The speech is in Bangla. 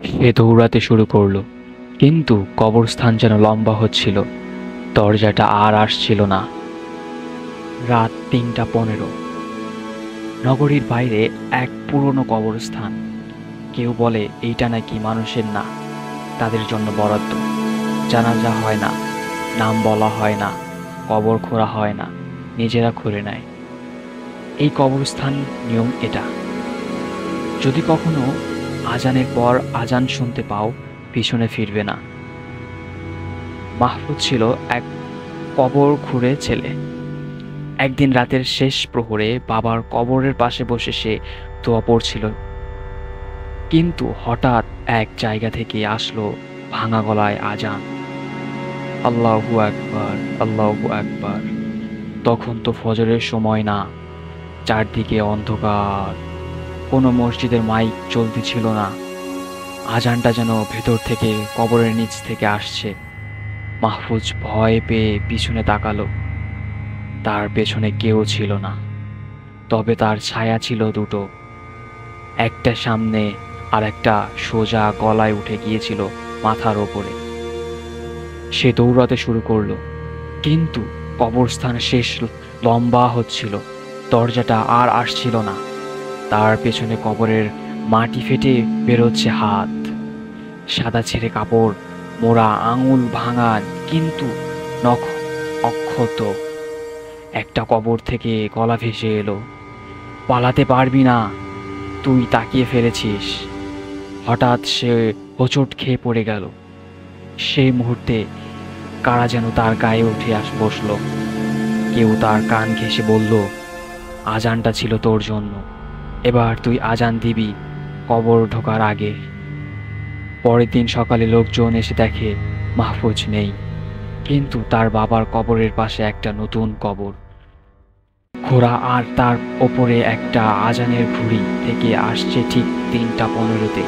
সে দৌড়াতে শুরু করলো, কিন্তু কবরস্থান যেন লম্বা হচ্ছিল। দরজাটা আর আসছিল না। রাত ৩:১৫। নগরীর বাইরে এক পুরনো কবরস্থান। কেউ বলে এইটা নাকি মানুষের না, তাদের জন্য বরাদ্দ। জানাজা হয় না, নাম বলা হয় না, কবর খোঁড়া হয় না, নিজেরা খুঁড়ে নেয়। এই কবরস্থান নিয়ম এটা: যদি কখনো আজানের পর আজান শুনতে পাও, পিছনে ফিরবে না। মাহফুজ ছিল এক কবর খুঁড়ে ছেলে। একদিন রাতের শেষ প্রহরে বাবার কবরের পাশে বসে সে দোয়া পড়ছিল, কিন্তু হঠাৎ এক জায়গা থেকে আসলো ভাঙা গলায় আজান, আল্লাহু আকবার, আল্লাহু আকবার। তখন তো ফজরের সময় না, চারদিকে অন্ধকার, কোনো মসজিদের মাইক চলতেছিল না। আজানটা যেন ভেতর থেকে, কবরের নিচ থেকে আসছে। মাহফুজ ভয় পেয়ে পিছনে তাকালো। তার পেছনে কেউ ছিল না, তবে তার ছায়া ছিল দুটো, একটা সামনে আর একটা সোজা গলায় উঠে গিয়েছিল মাথার ওপরে। সে দৌড়াতে শুরু করলো, কিন্তু কবরস্থান শেষ লম্বা হচ্ছিল। দরজাটা আর আসছিল না। তার পেছনে কবরের মাটি ফেটে বেরোচ্ছে হাত, সাদা ছেঁড়ে কাপড়, মোড়া আঙুল ভাঙা, কিন্তু নখ অক্ষত। একটা কবর থেকে গলা ভেসে এলো, পালাতে পারবি না, তুই তাকিয়ে ফেলেছিস। হঠাৎ সে হোঁচট খেয়ে পড়ে গেল। সেই মুহূর্তে কারা যেন তার গায়ে উঠে বসলো। কেউ তার কান ঘেঁষে বলল, আজানটা ছিল তোর জন্য, এবার তুই আজান দিবি কবর ঢোকার আগে। পরের দিন সকালে লোকজন এসে দেখে মাহফুজ নেই, কিন্তু তার বাবার কবরের পাশে একটা নতুন কবর খোঁড়া, আর তার ওপরে একটা আজানের ঘুড়ি থেকে আসছে ঠিক ৩:১৫-তে।